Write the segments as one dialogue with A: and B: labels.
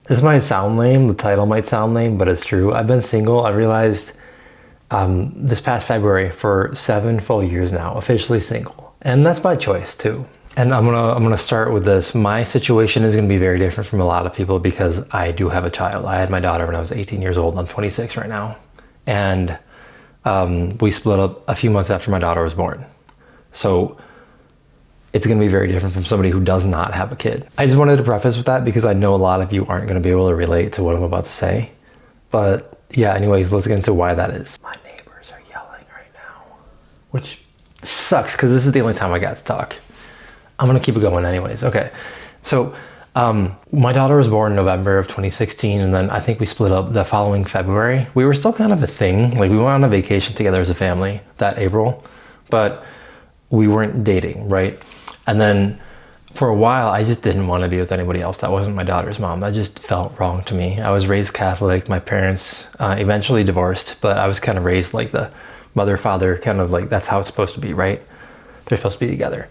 A: This might sound lame, the title might sound lame, but it's true. I've been single, I realized this past February for 7 full years now, officially single. And that's by choice too. And I'm gonna start with this. My situation is gonna be very different from a lot of people because I do have a child. I had my daughter when I was 18 years old. I'm 26 right now. And we split up a few months after my daughter was born. So it's gonna be very different from somebody who does not have a kid. I just wanted to preface with that because I know a lot of you aren't gonna be able to relate to what I'm about to say. But yeah, anyways, let's get into why that is. My neighbors are yelling right now, which sucks because this is the only time I got to talk. I'm gonna keep it going anyways. Okay, so my daughter was born in November of 2016, and then I think we split up the following February. We were still kind of a thing. Like we went on a vacation together as a family that April, but we weren't dating, right? And then for a while, I just didn't want to be with anybody else that wasn't my daughter's mom. That just felt wrong to me. I was raised Catholic. My parents eventually divorced, but I was kind of raised like the mother, father, kind of like that's how it's supposed to be, right? They're supposed to be together.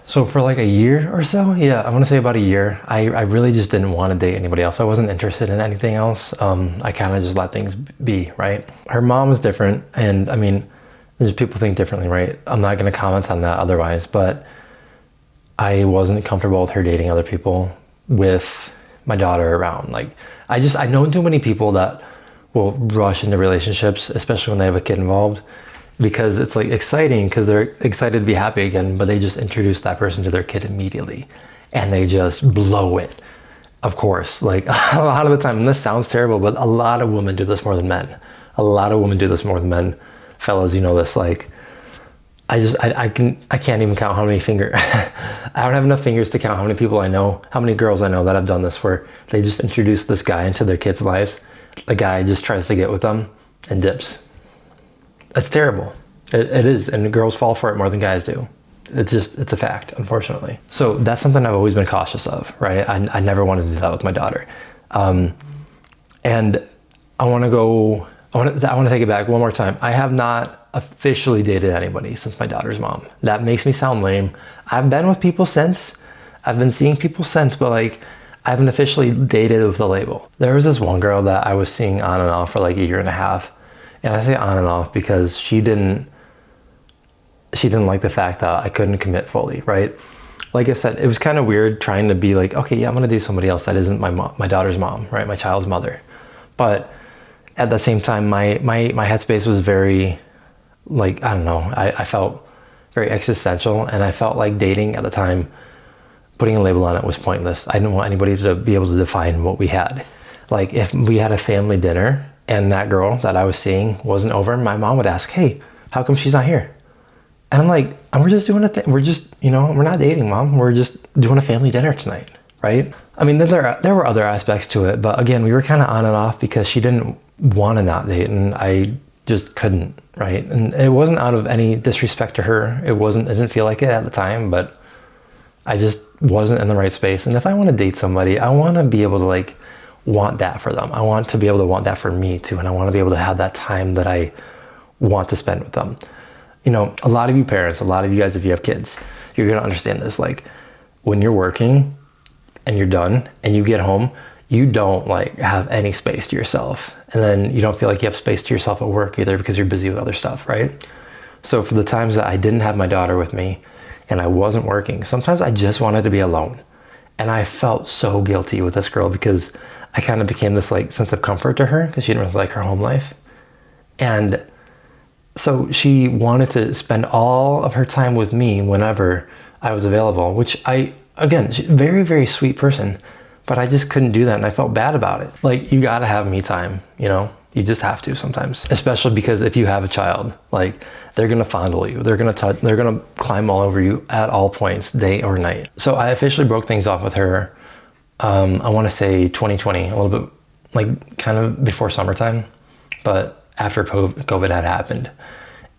A: So for like a year or so, yeah, I want to say about a year, I really just didn't want to date anybody else. I wasn't interested in anything else. I kind of just let things be, right? Her mom is different, and I mean, there's people think differently, right? I'm not going to comment on that otherwise, but I wasn't comfortable with her dating other people with my daughter around. Like, I know too many people that will rush into relationships, especially when they have a kid involved, because it's like exciting because they're excited to be happy again, but they just introduce that person to their kid immediately and they just blow it. Of course, like a lot of the time, and this sounds terrible, but a lot of women do this more than men. A lot of women do this more than men. Fellas, you know this, like, I can't even count how many fingers, I don't have enough fingers to count how many people I know, how many girls I know that have done this where they just introduce this guy into their kids' lives. The guy just tries to get with them and dips. It's terrible. It is, and girls fall for it more than guys do. It's a fact, unfortunately. So that's something I've always been cautious of, right? I never wanted to do that with my daughter. And I want to take it back one more time. I have not officially dated anybody since my daughter's mom. That makes me sound lame. I've been with people since. I've been seeing people since, but like, I haven't officially dated with a label. There was this one girl that I was seeing on and off for like a year and a half. And I say on and off because she didn't like the fact that I couldn't commit fully, right? Like I said, it was kind of weird trying to be like, okay, yeah, I'm gonna do somebody else that isn't my daughter's mom, right? My child's mother. But at the same time, my headspace was very, like, I don't know, I felt very existential, and I felt like dating at the time, putting a label on it was pointless. I didn't want anybody to be able to define what we had. Like if we had a family dinner and that girl that I was seeing wasn't over, my mom would ask, hey, how come she's not here? And I'm like, we're just doing a thing. We're just, we're not dating, Mom. We're just doing a family dinner tonight, right? I mean, there were other aspects to it, but again, we were kind of on and off because she didn't want to not date, and I just couldn't, right? And it wasn't out of any disrespect to her. It didn't feel like it at the time, but I just wasn't in the right space. And if I want to date somebody, I want to be able to like want that for them. I want to be able to want that for me too. And I want to be able to have that time that I want to spend with them. A lot of you parents, a lot of you guys, if you have kids, you're going to understand this. Like when you're working and you're done and you get home, you don't like have any space to yourself. And then you don't feel like you have space to yourself at work either because you're busy with other stuff, right? So for the times that I didn't have my daughter with me and I wasn't working, sometimes I just wanted to be alone. And I felt so guilty with this girl because I kind of became this like sense of comfort to her because she didn't really like her home life. And so she wanted to spend all of her time with me whenever I was available, which she's a very, very sweet person, but I just couldn't do that. And I felt bad about it. Like, you got to have me time, you just have to sometimes, especially because if you have a child, like they're going to fondle you. They're going to touch, they're going to climb all over you at all points, day or night. So I officially broke things off with her. I want to say 2020, a little bit like kind of before summertime, but after COVID had happened.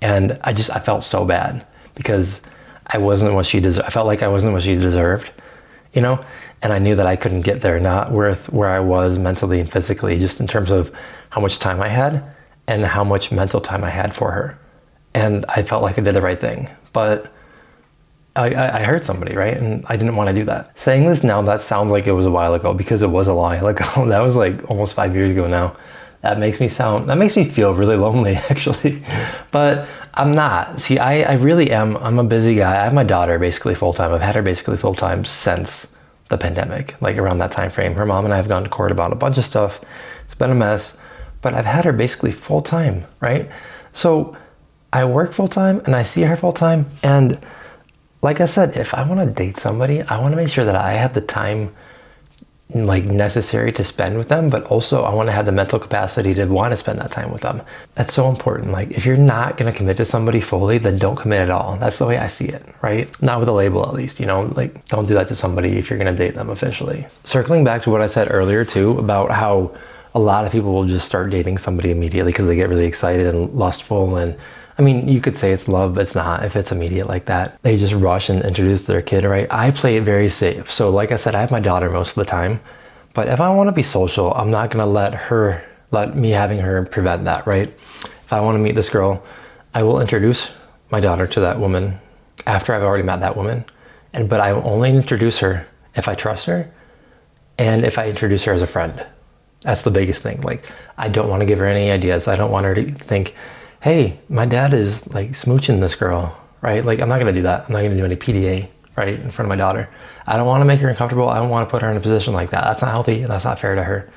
A: And I felt so bad because I wasn't what she deserved. I felt like I wasn't what she deserved, and I knew that I couldn't get there, not with where I was mentally and physically, just in terms of how much time I had and how much mental time I had for her. And I felt like I did the right thing. But I hurt somebody, right? And I didn't want to do that. Saying this now, that sounds like it was a while ago, because it was a while ago. That was like almost 5 years ago now. That makes me feel really lonely, actually. But I'm not. See, I really am. I'm a busy guy. I have my daughter basically full-time. I've had her basically full-time since the pandemic, like around that time frame. Her mom and I have gone to court about a bunch of stuff. It's been a mess, but I've had her basically full-time, right? So I work full-time and I see her full-time. And like I said, if I want to date somebody, I want to make sure that I have the time like necessary to spend with them, but also I want to have the mental capacity to want to spend that time with them. That's so important. Like, if you're not going to commit to somebody fully, then don't commit at all. That's the way I see it, right? Not with a label, at least, you know, like, don't do that to somebody if you're going to date them officially. Circling back to what I said earlier too, about how a lot of people will just start dating somebody immediately because they get really excited and lustful. And I mean, you could say it's love, but it's not if it's immediate like that. They just rush and introduce their kid, right? I play it very safe. So like I said, I have my daughter most of the time, but if I want to be social, I'm not going to let me having her prevent that, right? If I want to meet this girl, I will introduce my daughter to that woman after I've already met that woman. But I will only introduce her if I trust her and if I introduce her as a friend. That's the biggest thing. Like, I don't want to give her any ideas. I don't want her to think, hey, my dad is like smooching this girl, right? Like, I'm not going to do that. I'm not going to do any PDA, right, in front of my daughter. I don't want to make her uncomfortable. I don't want to put her in a position like that. That's not healthy, and that's not fair to her.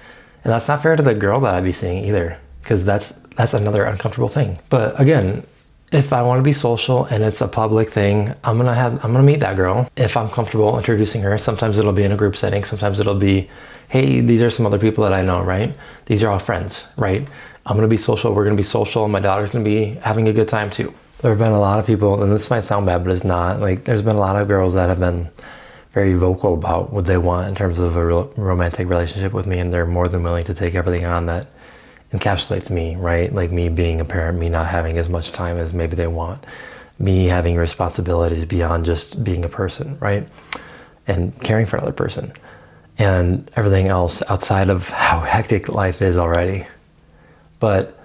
A: And that's not fair to the girl that I'd be seeing either, because that's another uncomfortable thing. But again, if I want to be social and it's a public thing, I'm gonna meet that girl. If I'm comfortable introducing her, sometimes it'll be in a group setting. Sometimes it'll be, hey, these are some other people that I know, right? These are all friends, right? I'm gonna be social. We're gonna be social. And my daughter's gonna be having a good time too. There have been a lot of people, and this might sound bad, but it's not. Like, there's been a lot of girls that have been very vocal about what they want in terms of a romantic relationship with me, and they're more than willing to take everything on that encapsulates me, right? Like, me being a parent, me not having as much time as maybe they want, me having responsibilities beyond just being a person, right? And caring for another person, and everything else outside of how hectic life is already. But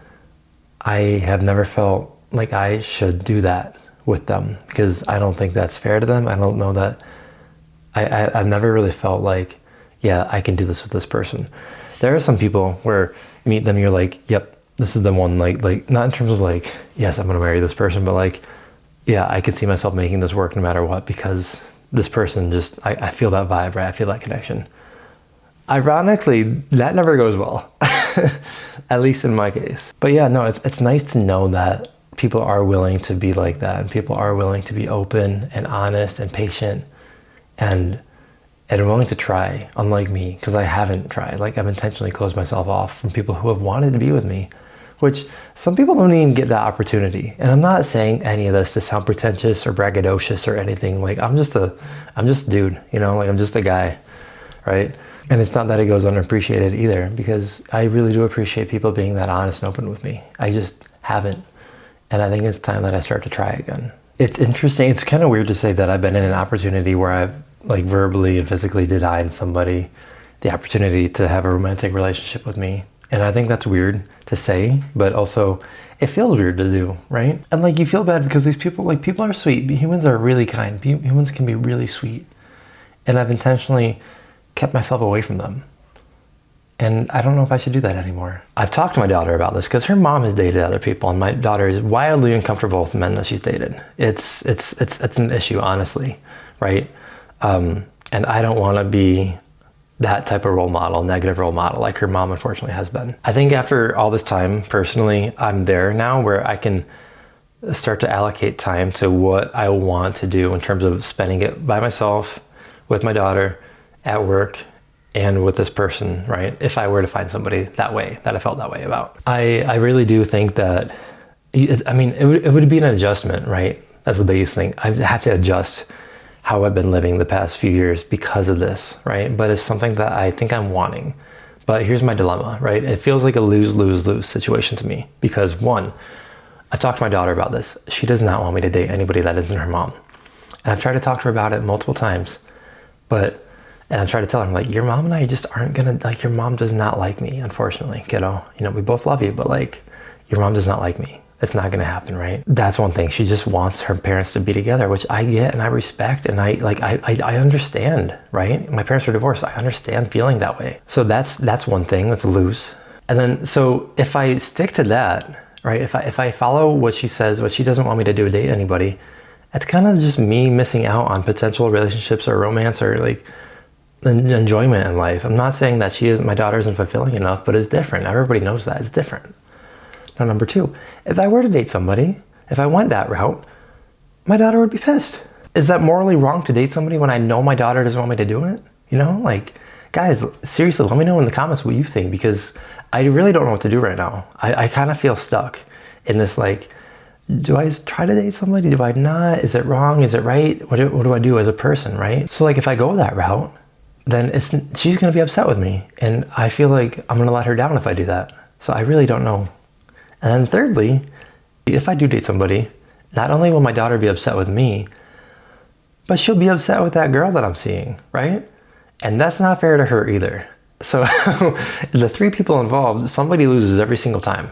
A: I have never felt like I should do that with them, because I don't think that's fair to them. I don't know that I've never really felt like, yeah, I can do this with this person. There are some people where you meet them, you're like, yep, this is the one, like not in terms of like, yes, I'm gonna marry this person, but like, yeah, I can see myself making this work no matter what, because this person just, I feel that vibe, right? I feel that connection. Ironically, that never goes well, at least in my case. But yeah, no, it's nice to know that people are willing to be like that, and people are willing to be open and honest and patient and willing to try, unlike me, because I haven't tried. Like, I've intentionally closed myself off from people who have wanted to be with me, which some people don't even get that opportunity. And I'm not saying any of this to sound pretentious or braggadocious or anything. Like, I'm just a dude, you know, like, I'm just a guy, right? And it's not that it goes unappreciated either, because I really do appreciate people being that honest and open with me. I just haven't. And I think it's time that I start to try again. It's interesting. It's kind of weird to say that I've been in an opportunity where I've like verbally and physically denied somebody the opportunity to have a romantic relationship with me. And I think that's weird to say, but also it feels weird to do, right? And like, you feel bad because these people, like, people are sweet. Humans are really kind. Humans can be really sweet. And I've intentionally kept myself away from them. And I don't know if I should do that anymore. I've talked to my daughter about this because her mom has dated other people, and my daughter is wildly uncomfortable with men that she's dated. It's an issue, honestly, right? And I don't want to be that type of role model, negative role model, like her mom unfortunately has been. I think after all this time, personally, I'm there now where I can start to allocate time to what I want to do in terms of spending it by myself, with my daughter, at work, and with this person, right? If I were to find somebody that way, that I felt that way about. I really do think that, it would be an adjustment, right? That's the biggest thing. I have to adjust how I've been living the past few years because of this, right? But it's something that I think I'm wanting. But here's my dilemma, right? It feels like a lose-lose-lose situation to me because, one, I've talked to my daughter about this. She does not want me to date anybody that isn't her mom. And I've tried to talk to her about it multiple times, and I've tried to tell her, I'm like, your mom and I just aren't gonna, like, your mom does not like me, unfortunately, kiddo. You know, we both love you, but like, your mom does not like me. It's not gonna happen, right? That's one thing. She just wants her parents to be together, which I get and I respect, and I understand, right? My parents were divorced. I understand feeling that way. So that's one thing that's loose. And then, so if I stick to that, right? If I follow what she says, what she doesn't want me to do, date anybody, it's kind of just me missing out on potential relationships or romance or like enjoyment in life. I'm not saying that my daughter isn't fulfilling enough, but it's different. Everybody knows that it's different. Now, number two, if I were to date somebody, if I went that route, my daughter would be pissed. Is that morally wrong to date somebody when I know my daughter doesn't want me to do it? You know, like, guys, seriously, let me know in the comments what you think, because I really don't know what to do right now. I kind of feel stuck in this, like, do I try to date somebody? Do I not? Is it wrong? Is it right? What do I do as a person, right? So like, if I go that route, then she's gonna be upset with me. And I feel like I'm gonna let her down if I do that. So I really don't know. And then thirdly, if I do date somebody, not only will my daughter be upset with me, but she'll be upset with that girl that I'm seeing, right? And that's not fair to her either. So the three people involved, somebody loses every single time.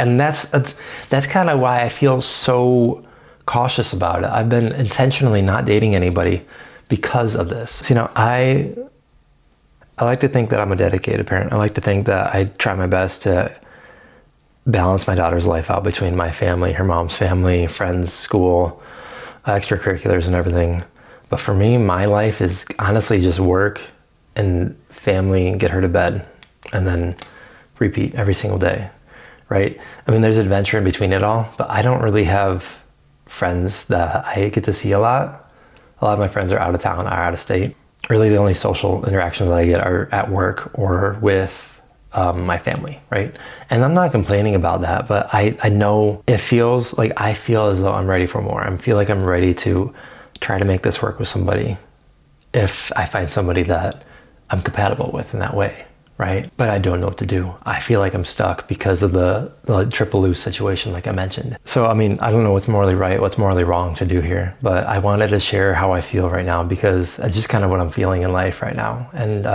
A: And that's kind of why I feel so cautious about it. I've been intentionally not dating anybody because of this. So, you know, I like to think that I'm a dedicated parent. I like to think that I try my best to balance my daughter's life out between my family, her mom's family, friends, school, extracurriculars and everything. But for me, my life is honestly just work and family and get her to bed and then repeat every single day, right? I mean, there's adventure in between it all, but I don't really have friends that I get to see a lot. A lot of my friends are out of town, are out of state. Really, the only social interactions that I get are at work or with my family, right? And I'm not complaining about that, but I know it feels like I feel as though I'm ready for more. I feel like I'm ready to try to make this work with somebody if I find somebody that I'm compatible with in that way, right? But I don't know what to do. I feel like I'm stuck because of the triple lose situation, like I mentioned. So, I mean, I don't know what's morally right, what's morally wrong to do here, but I wanted to share how I feel right now because it's just kind of what I'm feeling in life right now. And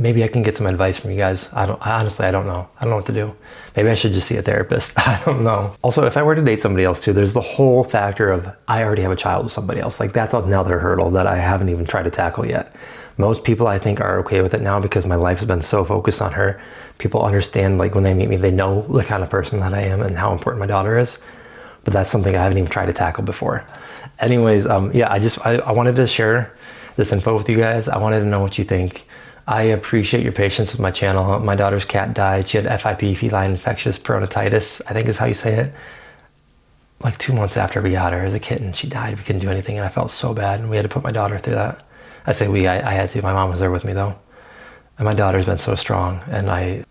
A: maybe I can get some advice from you guys. Honestly, I don't know. I don't know what to do. Maybe I should just see a therapist. I don't know. Also, if I were to date somebody else too, there's the whole factor of I already have a child with somebody else. Like that's another hurdle that I haven't even tried to tackle yet. Most people I think are okay with it now because my life has been so focused on her. People understand, like when they meet me, they know the kind of person that I am and how important my daughter is. But that's something I haven't even tried to tackle before. Anyways, yeah, I wanted to share this info with you guys. I wanted to know what you think. I appreciate your patience with my channel. My daughter's cat died. She had FIP, feline infectious peritonitis, I think is how you say it. Like 2 months after we got her as a kitten, she died. We couldn't do anything and I felt so bad and we had to put my daughter through that. I say I had to. My mom was there with me though. And my daughter's been so strong and I'm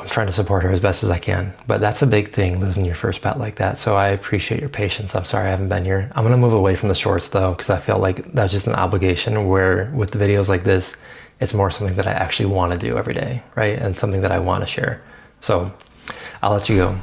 A: trying to support her as best as I can. But that's a big thing, losing your first pet like that. So I appreciate your patience. I'm sorry I haven't been here. I'm gonna move away from the shorts though, because I feel like that's just an obligation where with the videos like this, it's more something that I actually wanna do every day, right? And something that I wanna share. So I'll let you go.